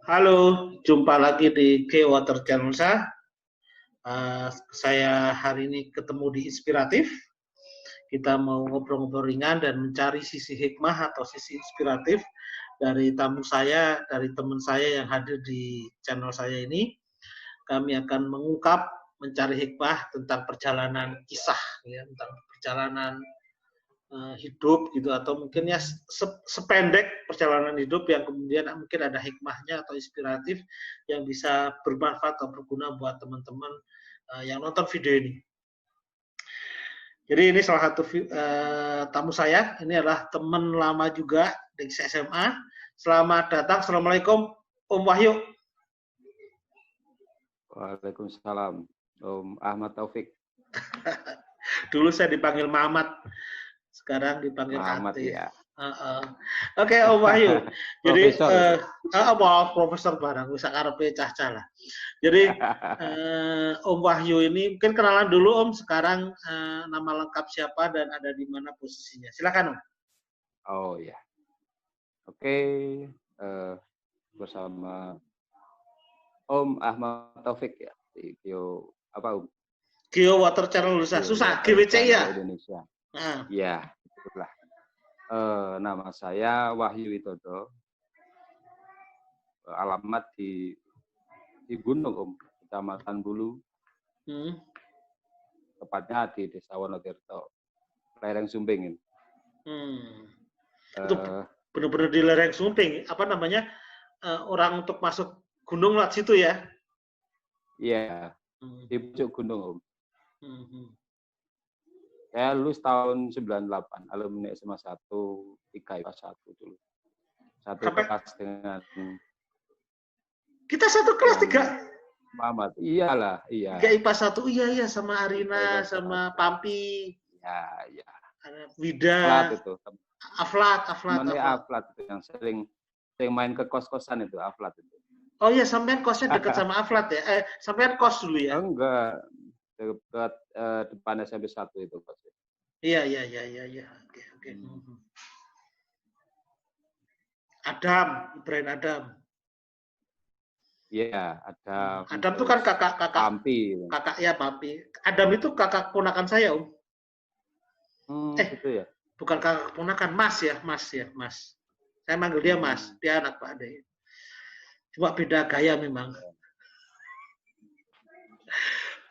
Halo, jumpa lagi di K-Water Channel saya. Saya hari ini ketemu di Inspiratif. Kita mau ngobrol-ngobrol ringan dan mencari sisi hikmah atau sisi inspiratif dari tamu saya, dari teman saya yang hadir di channel saya ini. Kami akan mengungkap, mencari hikmah tentang perjalanan kisah, ya, tentang perjalanan hidup gitu atau mungkin ya sependek perjalanan hidup yang kemudian mungkin ada hikmahnya atau inspiratif yang bisa bermanfaat atau berguna buat teman-teman yang nonton video ini. Jadi ini salah satu tamu saya, ini adalah teman lama juga dari SMA. Selamat datang, Assalamualaikum Om Wahyu. Waalaikumsalam, Om Ahmad Taufik. Dulu saya dipanggil Mamat, sekarang dipanggil Muhammad Ati. ya. Oke, Om Wahyu. Jadi profesor barang bisa karepe cah-cah lah. Jadi Om Wahyu ini mungkin kenalan dulu Om, sekarang nama lengkap siapa dan ada di mana posisinya. Silakan Om. Oh ya. Oke, bersama Om Ahmad Taufik ya di Geo apa Om? Geo Water Channel susah GWC ya. Indonesia. Iya, itulah. Nama saya Wahyu Witodo. Alamat di Gunung Om, Kecamatan Bulu. Tepatnya di Desa Wonotirto, Lereng Sumbing. Itu benar-benar di lereng Sumbing. Apa namanya? Orang untuk masuk gunung lewat situ ya? Iya, di pucuk gunung Om. Saya lulus tahun 98, alumni SMA 1, 3 IPA 1 dulu. Satu kelas dengan kita satu kelas 3. Muhammad. Iyalah, iya. 3 IPA 1, iya sama Arina, sama Pampi. Ya. Wida. Aflat. Aflat itu yang sering main ke kos-kosan itu, Aflat itu. Oh iya, sampean kosnya dekat sama Aflat ya? Sampean kos dulu ya? Enggak. Dekat depan SMP 1 itu kosnya. Iya. Oke. Ibrahim Adam. Iya, Adam. Adam itu kan kakak Pampi. Kakak ya, Pampi. Adam itu kakak ponakan saya, Om. Gitu ya. Bukan kakak ponakan, Mas. Saya manggil dia Mas, dia anak Pak Ade. Cuma beda gaya memang.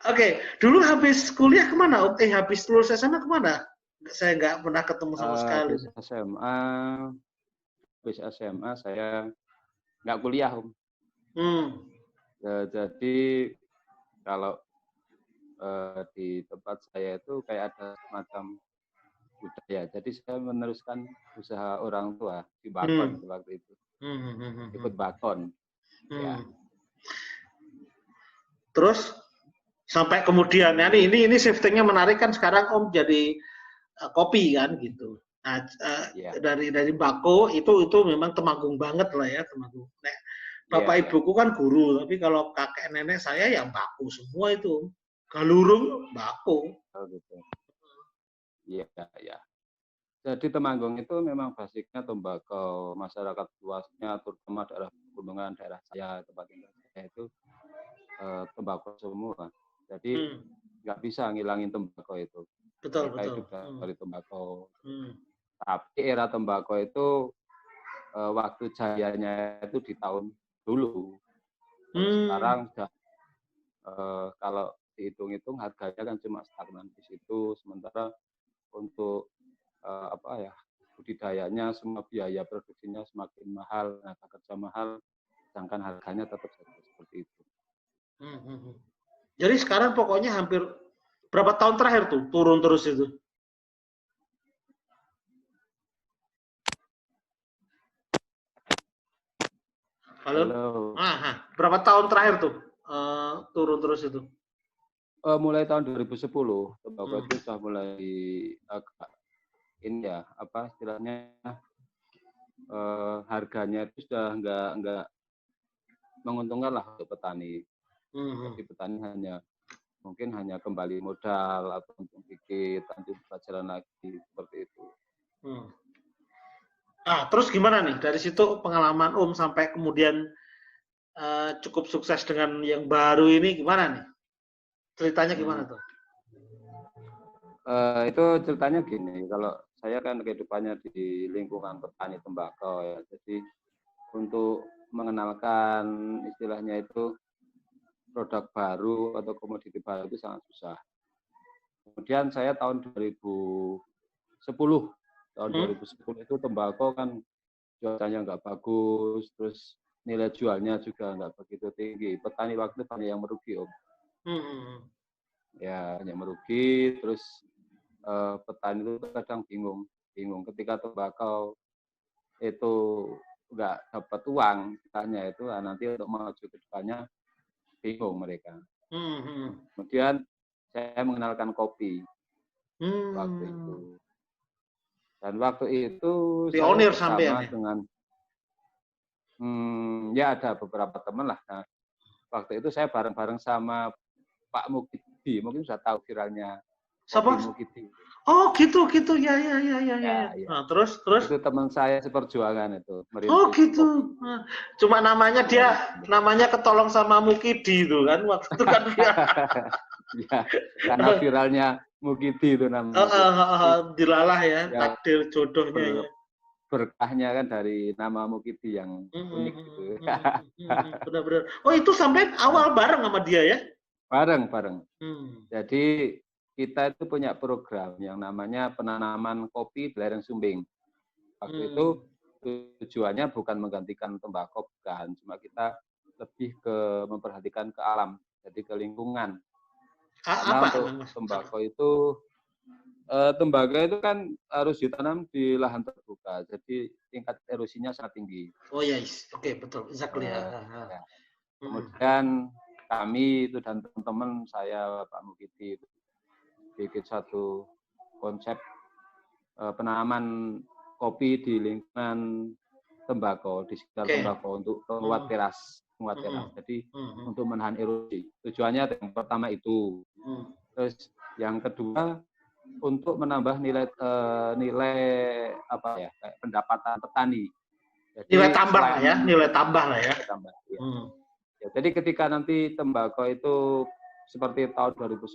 Oke, dulu habis kuliah kemana Om? Habis lulus SMA kemana? Saya nggak pernah ketemu sama sekali. Habis SMA saya nggak kuliah Om. Jadi kalau di tempat saya itu kayak ada semacam budaya. Jadi saya meneruskan usaha orang tua di Bakon waktu itu. Ikut Bakon. Ya. Terus sampai kemudian ini shiftingnya menarik kan, sekarang Om jadi kopi kan gitu. Nah, dari Bako itu memang Temanggung banget lah ya, Temanggung. Nah, Bapak ibuku kan guru, tapi kalau kakek nenek saya yang Bako semua itu. Galurung Bako. Oh gitu. Iya. Jadi Temanggung itu memang basicnya tembakau, masyarakat luasnya terutama daerah pegunungan, daerah saya, tempat tinggal saya itu tembakau semua. Jadi nggak bisa ngilangin tembakau itu. Betul. Hidup dari tembakau. Tapi era tembakau itu waktu jayanya itu di tahun dulu. Sekarang sudah kalau dihitung-hitung harganya kan cuma stagnan di situ. Sementara untuk budidayanya, semua biaya produksinya semakin mahal, tenaga kerja mahal, sedangkan harganya tetap seperti itu. Jadi sekarang pokoknya hampir berapa tahun terakhir tuh turun terus itu? Halo? Berapa tahun terakhir tuh turun terus itu? Mulai tahun 2010, tembakau itu sudah mulai ini ya, istilahnya harganya itu sudah nggak menguntungkan lah untuk petani. Jadi petani mungkin hanya kembali modal atau untuk dikit, lanjut pelajaran lagi seperti itu. Terus gimana nih dari situ pengalaman Om sampai kemudian cukup sukses dengan yang baru ini gimana nih? Ceritanya gimana tuh? Itu ceritanya gini, kalau saya kan kehidupannya di lingkungan petani tembakau ya, jadi untuk mengenalkan istilahnya itu produk baru atau komoditi baru itu sangat susah. Kemudian saya tahun 2010 itu tembakau kan cuacanya nggak bagus, terus nilai jualnya juga nggak begitu tinggi. Petani waktu itu banyak yang merugi, Om. Ya, banyak merugi, terus petani itu kadang bingung ketika tembakau itu nggak dapat uang, misalnya itu nanti untuk maju ke depannya bingung mereka. Kemudian saya mengenalkan kopi waktu itu, dan waktu itu pionir saya bersama ya? dengan ya ada beberapa teman lah. Nah, waktu itu saya bareng-bareng sama Pak Mukidi, mungkin sudah tahu viralnya kopi Mukidi. Oh gitu ya. Nah, terus itu teman saya seperjuangan itu. Oh gitu. Nah, cuma namanya ketolong sama Mukidi itu kan waktu itu kan. Ya, karena viralnya Mukidi itu namanya. Dilalah ya, takdir jodohnya ya. Berkahnya kan dari nama Mukidi yang unik gitu. Benar-benar. Oh itu sampai awal bareng sama dia ya? Bareng. Jadi kita itu punya program yang namanya penanaman kopi di lereng Sumbing. Waktu itu tujuannya bukan menggantikan tembakau, bukan. Cuma kita lebih ke memperhatikan ke alam, jadi ke lingkungan. Karena untuk tembakau itu kan harus ditanam di lahan terbuka, jadi tingkat erosinya sangat tinggi. Oh ya, oke, betul, exactly. Ya. Kemudian kami itu dan teman-teman saya Pak Mukidi bikin satu konsep penanaman kopi di lingkungan tembakau, di sekitar tembakau untuk penguat teras. Jadi untuk menahan erosi. Tujuannya yang pertama itu. Terus yang kedua untuk menambah nilai kayak pendapatan petani. Jadi, nilai tambah lah ya. Ya, jadi ketika nanti tembakau itu seperti tahun 2010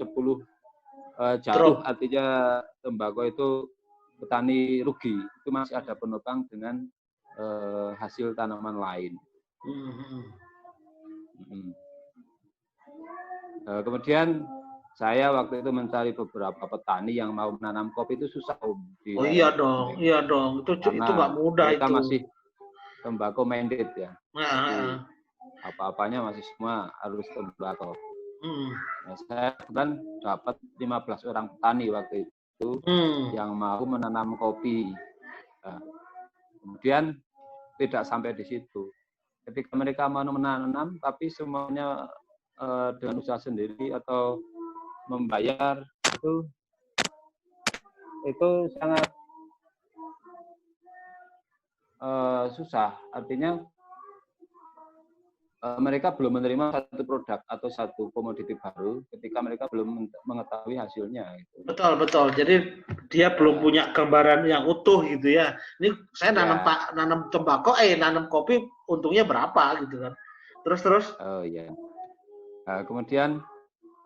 jatuh, artinya tembakau itu petani rugi, itu masih ada penopang dengan hasil tanaman lain. Kemudian saya waktu itu mencari beberapa petani yang mau menanam kopi itu susah, Om. Iya dong. Itu nggak mudah kita itu. Masih tembakau mandate ya. Apa-apanya masih semua harus tembakau. Nah, saya kan dapat 15 orang petani waktu itu yang mau menanam kopi. Nah, kemudian tidak sampai di situ. Ketika mereka mau menanam, tapi semuanya dengan usaha sendiri atau membayar, itu sangat susah. Artinya mereka belum menerima satu produk atau satu komoditi baru ketika mereka belum mengetahui hasilnya. Gitu. Betul. Jadi dia belum punya gambaran yang utuh gitu ya. Ini saya nanam tembakau, nanam kopi, untungnya berapa gitu kan. Terus. Oh iya. Nah, kemudian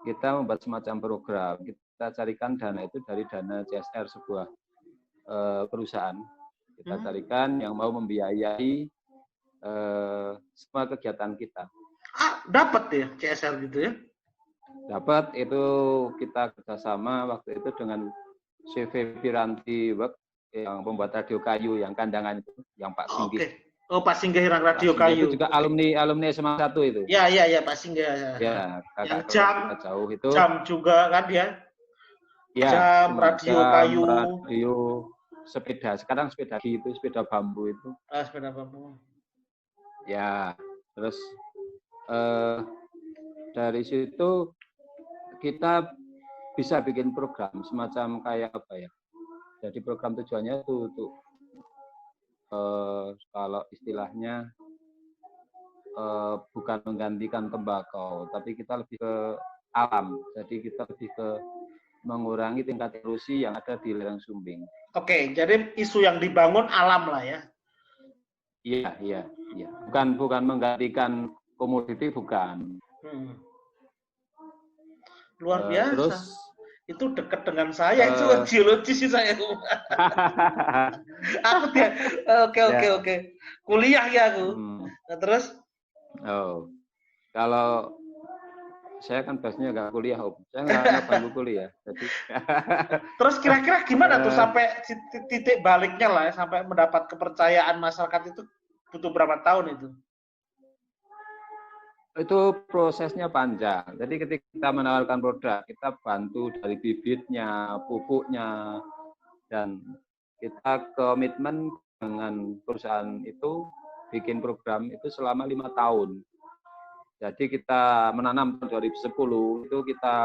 kita membuat semacam program. Kita carikan dana itu dari dana CSR sebuah perusahaan. Kita carikan yang mau membiayai semua kegiatan kita. Dapat ya CSR gitu ya? Dapat, itu kita kerjasama waktu itu dengan CV Piranti Work yang pembuat radio kayu yang kandangan itu, yang Pak Singgih. Oh, Pak Singgih yang radio kayu. Itu juga alumni SMA 1 itu. Ya Pak Singgih. Ya, yang jam jauh itu. Jam juga kan dia? Ya, jam radio kayu. Radio, sepeda. Sekarang sepeda itu sepeda bambu itu. Sepeda bambu. Ya, terus dari situ kita bisa bikin program semacam kayak apa ya. Jadi program tujuannya itu untuk kalau istilahnya bukan menggantikan tembakau, tapi kita lebih ke alam. Jadi kita lebih ke mengurangi tingkat erosi yang ada di lereng Sumbing. Oke, jadi isu yang dibangun alam lah ya. Iya. Bukan menggantikan komoditi bukan. Luar biasa. Terus itu dekat dengan saya, itu geologi sih saya. Aku dia, oke. Kuliah ya aku. Nah, terus? Kalau saya kan biasanya nggak kuliah, Om. Saya nggak bangku kuliah. Jadi. Terus kira-kira gimana tuh sampai titik baliknya lah, ya, sampai mendapat kepercayaan masyarakat itu butuh berapa tahun itu? Itu prosesnya panjang. Jadi ketika kita menawarkan produk, kita bantu dari bibitnya, pupuknya, dan kita komitmen dengan perusahaan itu bikin program itu selama 5 tahun. Jadi kita menanam tahun 2010 itu kita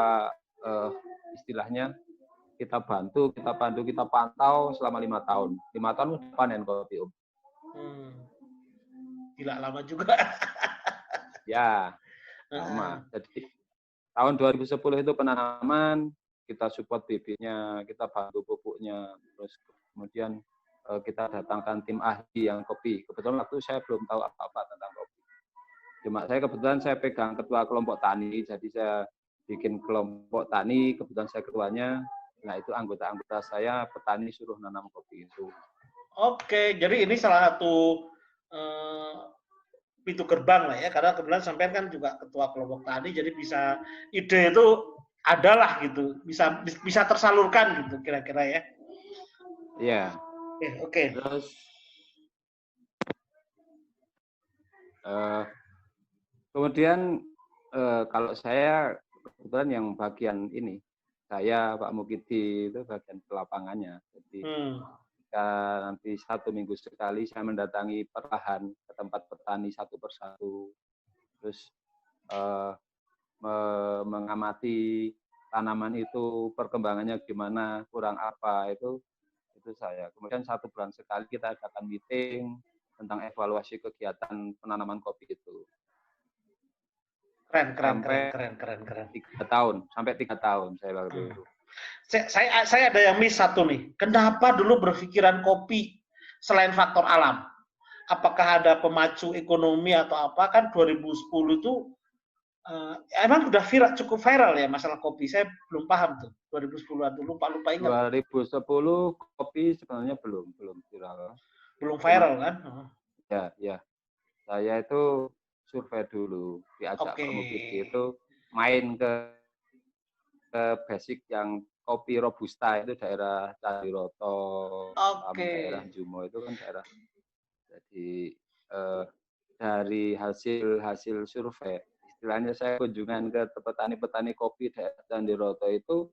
istilahnya kita bantu, kita pandu, kita pantau selama 5 tahun. 5 tahun udah panen kopi, Om. Gila lama juga. Ya, lama. Jadi tahun 2010 itu penanaman, kita support bibitnya, kita bantu pupuknya, terus kemudian kita datangkan tim ahli yang kopi. Kebetulan waktu saya belum tahu apa-apa tentang kopi. Cuma kebetulan saya pegang ketua kelompok tani, jadi saya bikin kelompok tani, kebetulan saya ketuanya. Nah itu anggota-anggota saya petani suruh nanam kopi itu. Oke, jadi ini salah satu pintu gerbang lah ya, karena kebetulan sampean kan juga ketua kelompok tani, jadi bisa ide itu adalah gitu, bisa tersalurkan gitu kira-kira ya. Iya. Oke. Terus kemudian kalau saya kebetulan yang bagian ini, saya Pak Mukidi itu bagian lapangannya. Jadi nanti 1 minggu sekali saya mendatangi perlahan ke tempat petani satu persatu, terus mengamati tanaman itu perkembangannya gimana, kurang apa itu saya. Kemudian 1 bulan sekali kita adakan meeting tentang evaluasi kegiatan penanaman kopi itu. Keren. 3 tahun, sampai 3 tahun saya waktu itu. Saya ada yang miss satu nih. Kenapa dulu berpikiran kopi selain faktor alam? Apakah ada pemacu ekonomi atau apa? Kan 2010 itu emang udah cukup viral ya masalah kopi. Saya belum paham tuh. 2010-an dulu lupa ingat. 2010 kopi sebenarnya belum viral. Belum viral kan? Ya. Saya itu survei dulu, diajak Pak Mukidi itu main ke basic yang kopi robusta itu daerah Cadiroto, daerah Jumo itu kan daerah. Jadi dari hasil survei, istilahnya saya kunjungan ke petani-petani kopi daerah Cadiroto itu,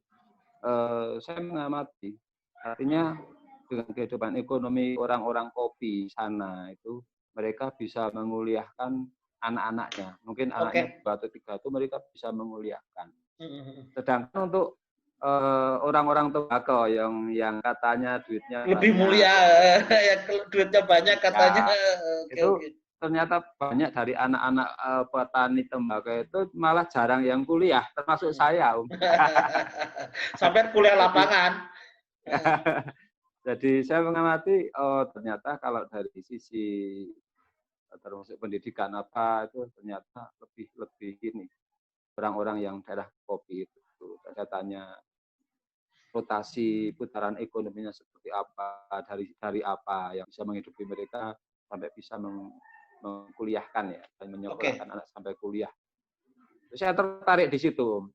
saya mengamati, artinya dengan kehidupan ekonomi orang-orang kopi sana itu mereka bisa menguliahkan anak-anaknya. Mungkin anaknya 2 atau 3 itu mereka bisa menguliahkan. Sedangkan untuk orang-orang tembakau yang katanya duitnya lebih banyak, mulia, ya duitnya banyak katanya. Ternyata banyak dari anak-anak petani tembakau itu malah jarang yang kuliah, termasuk saya, Om. Sampai kuliah lapangan. Jadi saya mengamati, ternyata kalau dari sisi termasuk pendidikan apa itu ternyata lebih ini orang-orang yang daerah kopi itu. Saya tanya rotasi putaran ekonominya seperti apa, dari apa yang bisa menghidupi mereka sampai bisa mengkuliahkan ya, dan menyekolahkan anak sampai kuliah. Saya tertarik di situ.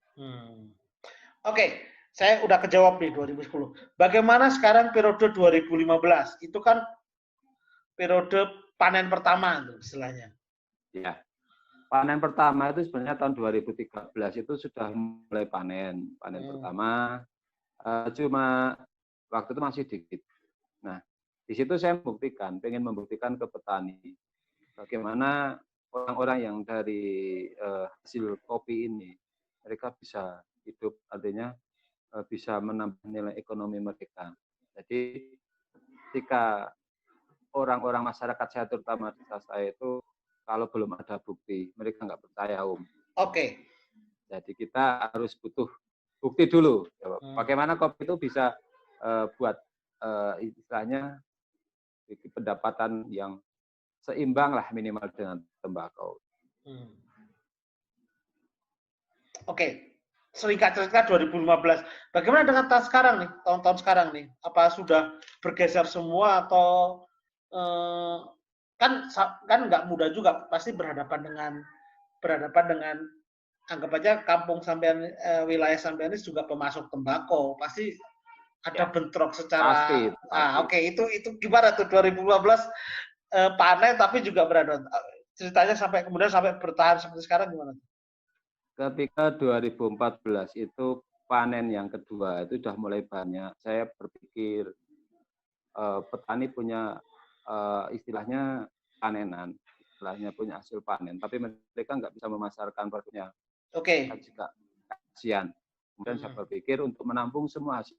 Oke, saya udah kejawab nih 2010. Bagaimana sekarang periode 2015? Itu kan periode panen pertama itu istilahnya. Ya. Panen pertama itu sebenarnya tahun 2013 itu sudah mulai panen pertama. Cuma waktu itu masih dikit. Nah, di situ saya pengen membuktikan ke petani bagaimana orang-orang yang dari hasil kopi ini mereka bisa hidup, artinya bisa menambah nilai ekonomi mereka. Jadi ketika orang-orang masyarakat saya terutama desa saya itu kalau belum ada bukti mereka nggak percaya, Om. Jadi kita harus butuh bukti dulu. Bagaimana kopi itu bisa buat istilahnya pendapatan yang seimbang lah minimal dengan tembakau. Oke. Singkat cerita 2015. Bagaimana dengan tahun sekarang nih? Tahun-tahun sekarang nih? Apa sudah bergeser semua atau kan nggak mudah juga, pasti berhadapan dengan anggap aja kampung sampean, wilayah sampean ini juga pemasok tembakau, pasti ada bentrok secara pasti. Oke, itu gimana tuh 2015 panen tapi juga berada ceritanya kemudian sampai bertahan seperti sekarang gimana? Ketika 2014 itu panen yang kedua itu sudah mulai banyak. Saya berpikir petani punya istilahnya panenan, istilahnya punya hasil panen, tapi mereka nggak bisa memasarkan produknya. Oke. Juga kasihan. Kemudian saya berpikir untuk menampung semua hasil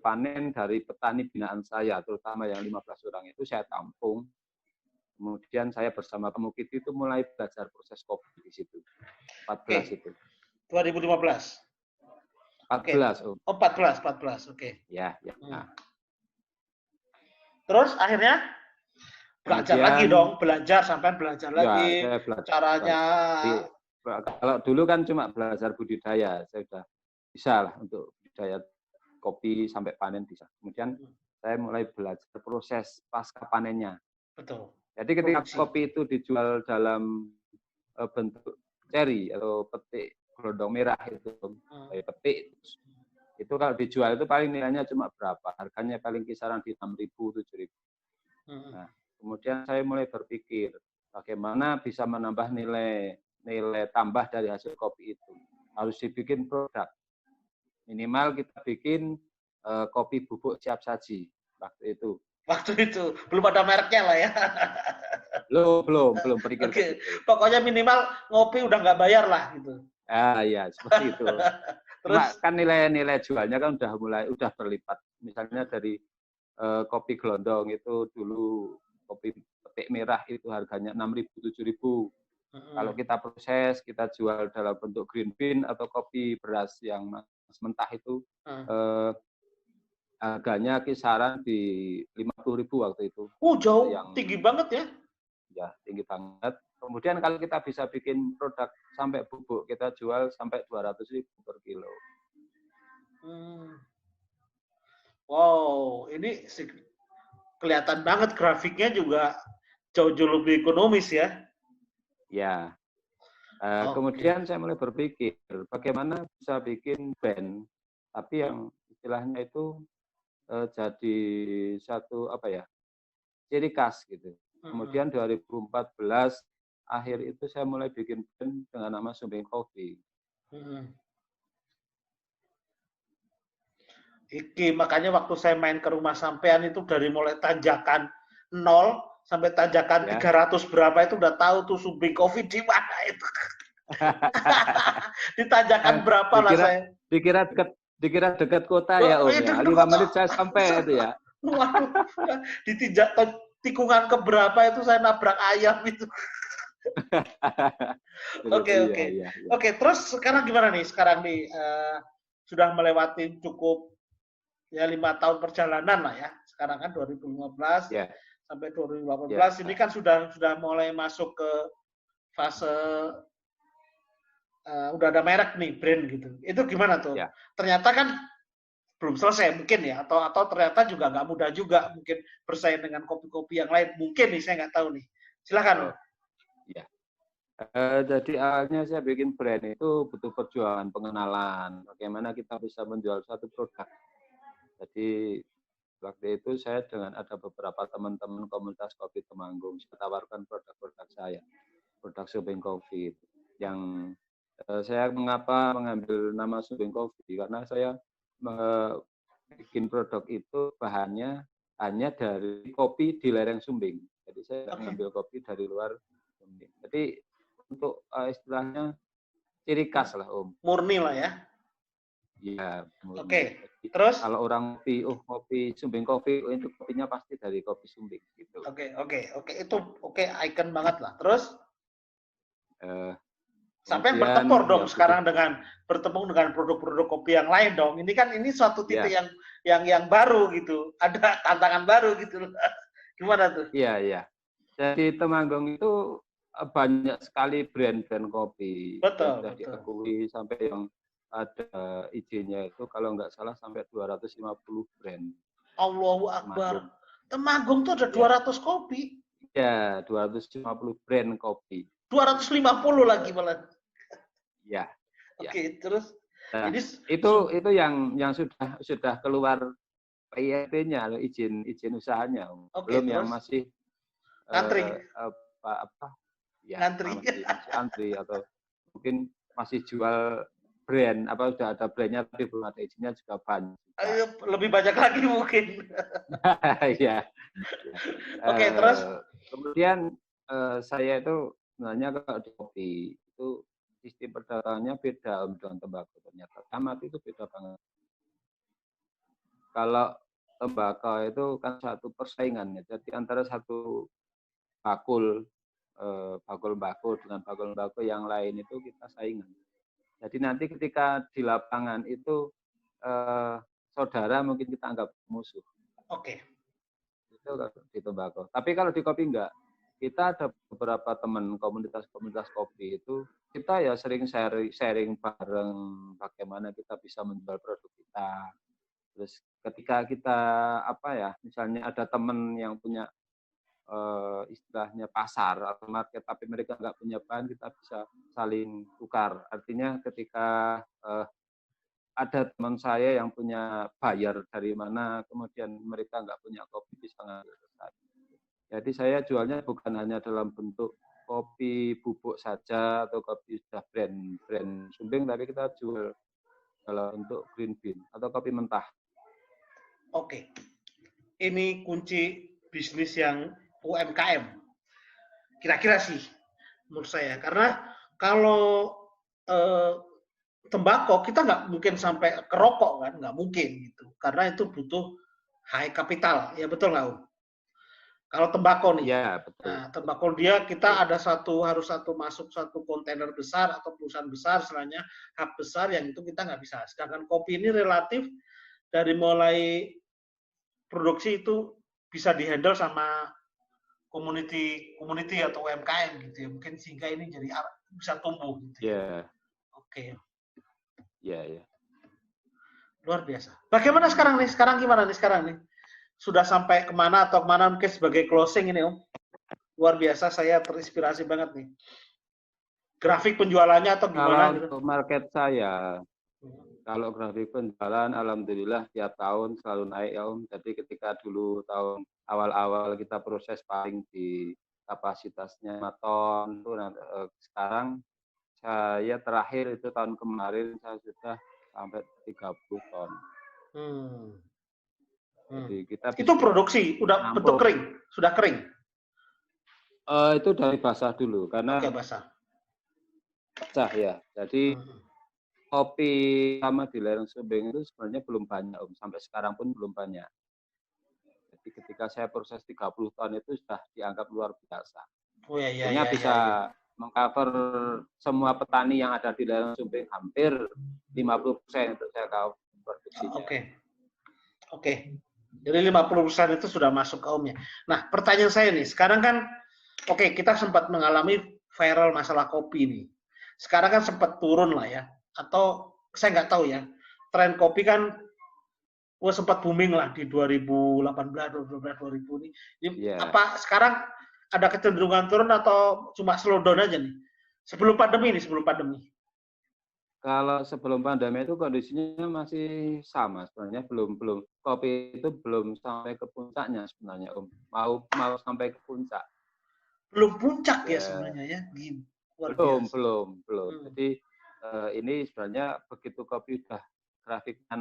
panen dari petani binaan saya, terutama yang 15 orang itu saya tampung. Kemudian saya bersama Pak Mukiti itu mulai belajar proses kopi di situ. 14 itu. 2015. 14. Oh, 14. Oke. Ya. Nah. Terus akhirnya belajar lagi dong, sampai belajar lagi caranya. Kalau dulu kan cuma belajar budidaya, saya sudah bisa lah untuk budidaya kopi sampai panen bisa. Kemudian saya mulai belajar proses pasca panennya. Betul. Jadi ketika kopi itu dijual dalam bentuk ceri atau petik gelondong merah itu, petik itu kalau dijual itu paling nilainya cuma berapa? Harganya paling kisaran di 6.000, 7.000. Nah, kemudian saya mulai berpikir bagaimana bisa menambah nilai tambah dari hasil kopi itu. Harus dibikin produk. Minimal kita bikin kopi bubuk siap saji waktu itu. Waktu itu belum ada mereknya lah ya. Belum berpikir. Oke. Pokoknya minimal ngopi udah nggak bayar lah gitu. Ya seperti itu. Terus kan nilai jualnya kan udah berlipat. Misalnya dari kopi gelondong itu dulu kopi petik merah itu harganya 6.000, 7.000. Kalau kita proses, kita jual dalam bentuk green bean atau kopi beras yang mentah itu harganya kisaran di 50.000 waktu itu. Jauh, tinggi banget ya? Ya, tinggi banget. Kemudian kalau kita bisa bikin produk sampai bubuk, kita jual sampai 200.000 per kilo. Wow, ini kelihatan banget grafiknya juga jauh-jauh lebih ekonomis ya? Ya. Kemudian saya mulai berpikir bagaimana bisa bikin brand, tapi yang istilahnya itu jadi satu ciri khas gitu. Kemudian 2014 akhir itu saya mulai bikin brand dengan nama Sumbing Coffee. Makanya waktu saya main ke rumah sampean itu dari mulai tanjakan 0 sampai tanjakan 300 berapa itu udah tahu tuh Sumbing Coffee di mana itu. Di tanjakan berapa lah saya. Dikira dekat kota ya Om ya. 5 menit saya sampai itu ya. Waduh, di tikungan keberapa itu saya nabrak ayam itu. Oke, terus sekarang gimana nih? Sekarang nih sudah melewati cukup ya 5 tahun perjalanan lah ya. Sekarang kan 2015 sampai 2018 ini kan sudah mulai masuk ke fase udah ada merek nih, brand gitu. Itu gimana tuh? Ternyata kan belum selesai mungkin ya, atau ternyata juga nggak mudah juga mungkin bersaing dengan kopi-kopi yang lain. Mungkin nih, saya nggak tahu nih. Silakan. Jadi awalnya saya bikin brand itu butuh perjuangan pengenalan. Bagaimana kita bisa menjual satu produk. Jadi waktu itu saya dengan ada beberapa teman-teman komunitas kopi Temanggung, saya tawarkan produk-produk saya, produk Sumbing Coffee. Yang saya mengapa mengambil nama Sumbing Coffee karena saya bikin produk itu bahannya hanya dari kopi di lereng Sumbing. Jadi saya mengambil kopi dari luar Sumbing. Jadi untuk istilahnya ciri khas lah Om. Murni lah ya. Iya. Oke. Terus? Kalau orang kopi Sumbing Coffee, itu kopinya pasti dari kopi Sumbing gitu. Oke. Itu icon banget lah. Terus? Sampai bertempur dong sekarang bertemu dengan produk-produk kopi yang lain dong. Ini suatu titik yang baru gitu. Ada tantangan baru gitu. Gimana tuh? Iya. Jadi Temanggung itu banyak sekali brand-brand kopi yang sudah betul. diakui sampai yang ada izinnya itu kalau nggak salah sampai 250 brand. Allahu Akbar. Temanggung tuh ada 200 kopi. Ya, 250 brand kopi. 250 lagi malah. Ya. Oke, terus nah, ini itu yang sudah keluar PIT-nya, izin usahanya. Belum terus? yang masih Antri. Ya, Ngantri. masih antri atau mungkin masih jual brand udah ada brandnya tapi belum ada izinnya juga banyak. Ayo, lebih banyak lagi mungkin. Ya. Oke, terus kemudian saya itu sebenarnya kalau di kopi itu sistem perdagangannya beda dengan tembakau ternyata. Tamat itu beda banget. Kalau tembakau itu kan satu persaingan ya. Jadi antara satu bakul bakul dengan bakul yang lain itu kita saingan. Jadi nanti ketika di lapangan itu saudara mungkin kita anggap musuh. Oke. Itu di tembakau. Tapi kalau di kopi enggak. Kita ada beberapa teman komunitas kopi itu kita ya sering sharing bareng bagaimana kita bisa menjual produk kita. Terus ketika kita misalnya ada teman yang punya istilahnya pasar atau market tapi mereka nggak punya bahan, kita bisa saling tukar. Artinya ketika ada teman saya yang punya buyer dari mana, kemudian mereka nggak punya kopi, bisa ngambil ke saya. Jadi saya jualnya bukan hanya dalam bentuk kopi bubuk saja atau kopi sudah brand sumbing, tapi kita jual dalam bentuk green bean atau kopi mentah. Oke. Ini kunci bisnis yang UMKM. Kira-kira sih menurut saya. Karena kalau tembakau kita nggak mungkin sampai ke rokok kan, nggak mungkin gitu. Karena itu butuh high capital, ya betul nggak Om? Kalau tembakau nih, ya, betul. Nah, tembakau dia kita ada harus masuk satu kontainer besar atau perusahaan besar, istilahnya hub besar yang itu kita nggak bisa. Sedangkan kopi ini relatif dari mulai produksi itu bisa dihandle sama community atau UMKM gitu ya. Mungkin sehingga ini jadi bisa tumbuh gitu ya. Oke. Ya. Luar biasa. Bagaimana sekarang nih? Gimana nih sekarang nih? Sudah sampai kemana atau kemana mungkin sebagai closing ini Om? Luar biasa, saya terinspirasi banget nih. Grafik penjualannya atau gimana? Kalau gitu? Market saya, kalau grafik penjualan, alhamdulillah tiap tahun selalu naik ya Om. Jadi ketika dulu tahun awal-awal kita proses paling di kapasitasnya 5 ton, sekarang saya terakhir itu tahun kemarin saya sudah sampai 30 ton. Jadi kita itu produksi, udah bentuk kering, sudah kering? Itu dari basah dulu, karena basah ya. Jadi kopi sama di lereng Sumbing itu sebenarnya belum banyak Om, sampai sekarang pun belum banyak. Jadi ketika saya proses 30 ton itu sudah dianggap luar biasa. Akhirnya bisa mengcover semua petani yang ada di lereng Sumbing, hampir 50% untuk saya cover produksinya. Oke. Jadi 50% itu sudah masuk ke Om ya. Nah, pertanyaan saya nih, sekarang kan kita sempat mengalami viral masalah kopi nih. Sekarang kan sempat turun lah ya. Atau saya nggak tahu ya. Tren kopi kan sempat booming lah di 2018, 2020 ini. Apa sekarang ada kecenderungan turun atau cuma slow down aja nih? Sebelum pandemi. Kalau sebelum pandemi itu kondisinya masih sama sebenarnya, belum kopi itu belum sampai ke puncaknya sebenarnya Om. Mau sampai ke puncak. Belum puncak ya sebenarnya ya. Belum. Jadi ini sebenarnya begitu kopi udah grafiknya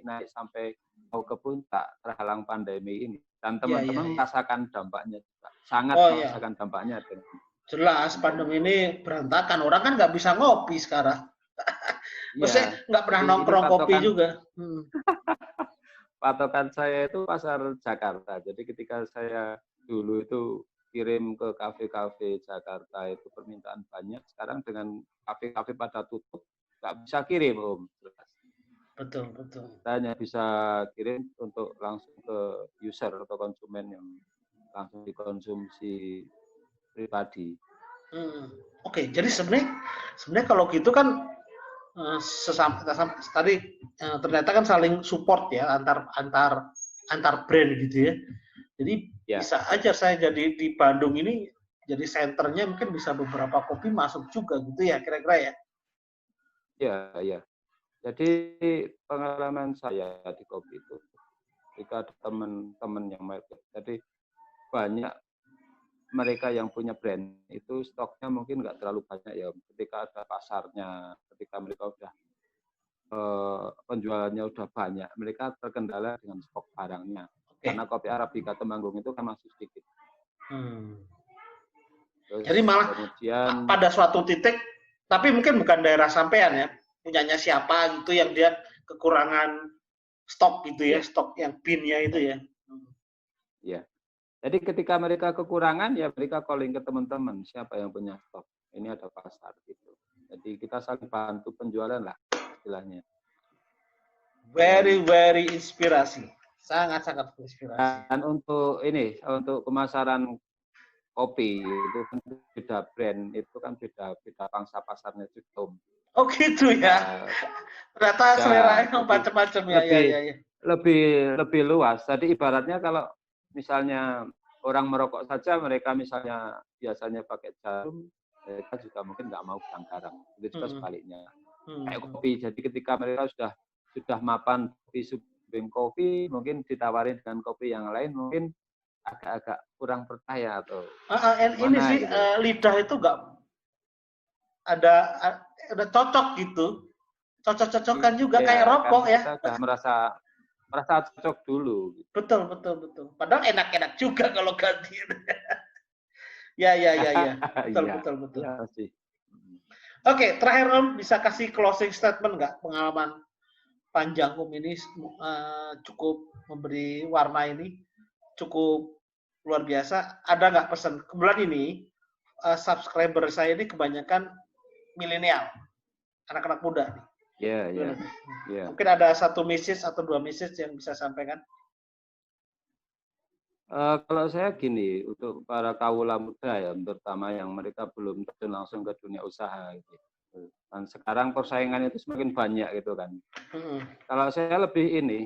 naik sampai mau ke puncak terhalang pandemi ini, dan teman-teman merasakan dampaknya juga, sangat merasakan dampaknya. Jelas pandemi ini berantakan, orang kan nggak bisa ngopi sekarang. Maksudnya nggak pernah nongkrong kopi juga. Patokan saya itu pasar Jakarta. Jadi ketika saya dulu itu kirim ke kafe-kafe Jakarta itu permintaan banyak. Sekarang dengan kafe-kafe pada tutup, nggak bisa kirim Om. Betul. Kita hanya bisa kirim untuk langsung ke user atau konsumen yang langsung dikonsumsi pribadi. Oke, jadi sebenarnya kalau gitu kan sesama tadi ternyata kan saling support ya antar brand gitu ya. Jadi Ya, bisa aja saya jadi di Bandung ini jadi senternya mungkin bisa beberapa kopi masuk juga gitu ya kira-kira ya. ya, ya. Jadi pengalaman saya di kopi itu, ketika ada teman-teman yang jadi banyak mereka yang punya brand itu stoknya mungkin nggak terlalu banyak ya. Ketika ada pasarnya, ketika mereka udah penjualannya udah banyak, mereka terkendala dengan stok barangnya. Karena kopi Arabica Temanggung itu kan masih sedikit. Terus Jadi malah kemudian pada suatu titik, tapi mungkin bukan daerah sampean ya, punyanya siapa gitu yang dia kekurangan stok gitu ya, stok yang binnya itu ya. Ya. Jadi ketika mereka kekurangan ya mereka calling ke teman-teman siapa yang punya stok. Ini ada pasar gitu. Jadi kita saling bantu penjualan lah istilahnya. Very inspirasi. Sangat inspirasi. Dan untuk pemasaran kopi itu kan beda brand, itu kan beda pangsa pasarnya juga. Oh gitu ya. Ternyata selera yang macam-macam ya. Lebih luas. Jadi ibaratnya kalau misalnya orang merokok saja, mereka misalnya biasanya pakai jarum, mereka juga mungkin nggak mau bilang garam. Itu juga sebaliknya. Kayak kopi. Jadi ketika mereka sudah mapan di Subeng kopi, mungkin ditawarin dengan kopi yang lain, mungkin agak-agak kurang percaya atau ini sih gitu. Lidah itu nggak ada cocok gitu, cocok-cocokan juga kayak rokok ya. Kita sudah merasa cocok dulu. Betul. Padahal enak-enak juga kalau ganti. ya. Betul. Ya, sih. Oke, terakhir Om bisa kasih closing statement nggak pengalaman panjang Om ini cukup memberi warna ini, cukup luar biasa. Ada nggak pesan? Kebetulan ini subscriber saya ini kebanyakan milenial, anak-anak muda nih. Iya. Mungkin ada satu message atau dua message yang bisa sampaikan. Kalau saya gini, untuk para kaula muda ya, terutama yang mereka belum terjun langsung ke dunia usaha gitu. Dan sekarang persaingan itu semakin banyak gitu kan. Kalau saya lebih ini,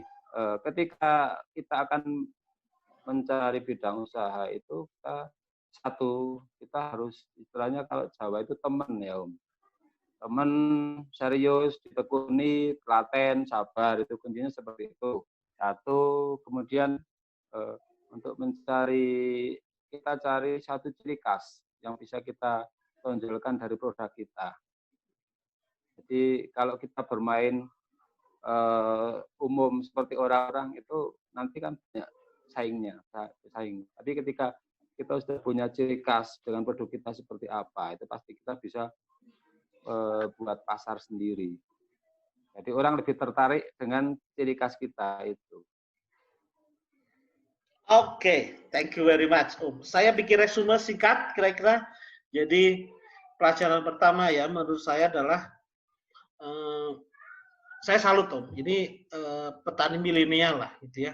ketika kita akan mencari bidang usaha itu kita harus istilahnya kalau Jawa itu teman ya Om. Teman serius, ditekuni, telaten, sabar, itu kuncinya seperti itu. Satu, kemudian untuk kita cari satu ciri khas yang bisa kita tonjolkan dari produk kita. Jadi kalau kita bermain umum seperti orang-orang itu nanti kan banyak saing. Tapi ketika kita sudah punya ciri khas dengan produk kita seperti apa, itu pasti kita bisa buat pasar sendiri. Jadi orang lebih tertarik dengan ciri khas kita itu. Oke, thank you very much Om. Saya bikin resume singkat kira-kira. Jadi pelajaran pertama ya menurut saya adalah saya salut Om. Ini petani milenial lah gitu ya.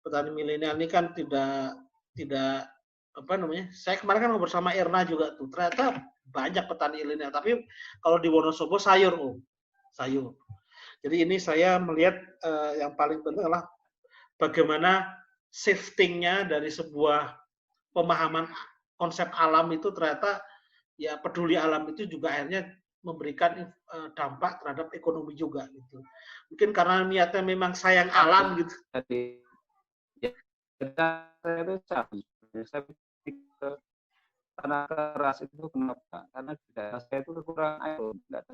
Petani milenial ini kan tidak apa namanya? Saya kemarin kan ngobrol sama Erna juga tuh. Ternyata banyak petani milenial. Tapi kalau di Wonosobo sayur Om. Sayur. Jadi ini saya melihat yang paling penting adalah bagaimana shifting-nya dari sebuah pemahaman konsep alam itu ternyata ya peduli alam itu juga akhirnya memberikan dampak terhadap ekonomi juga gitu. Mungkin karena niatnya memang sayang alam gitu. Jadi saya itu saya pikir tanah keras itu kenapa? Karena di daerah saya itu kurang air, nggak ada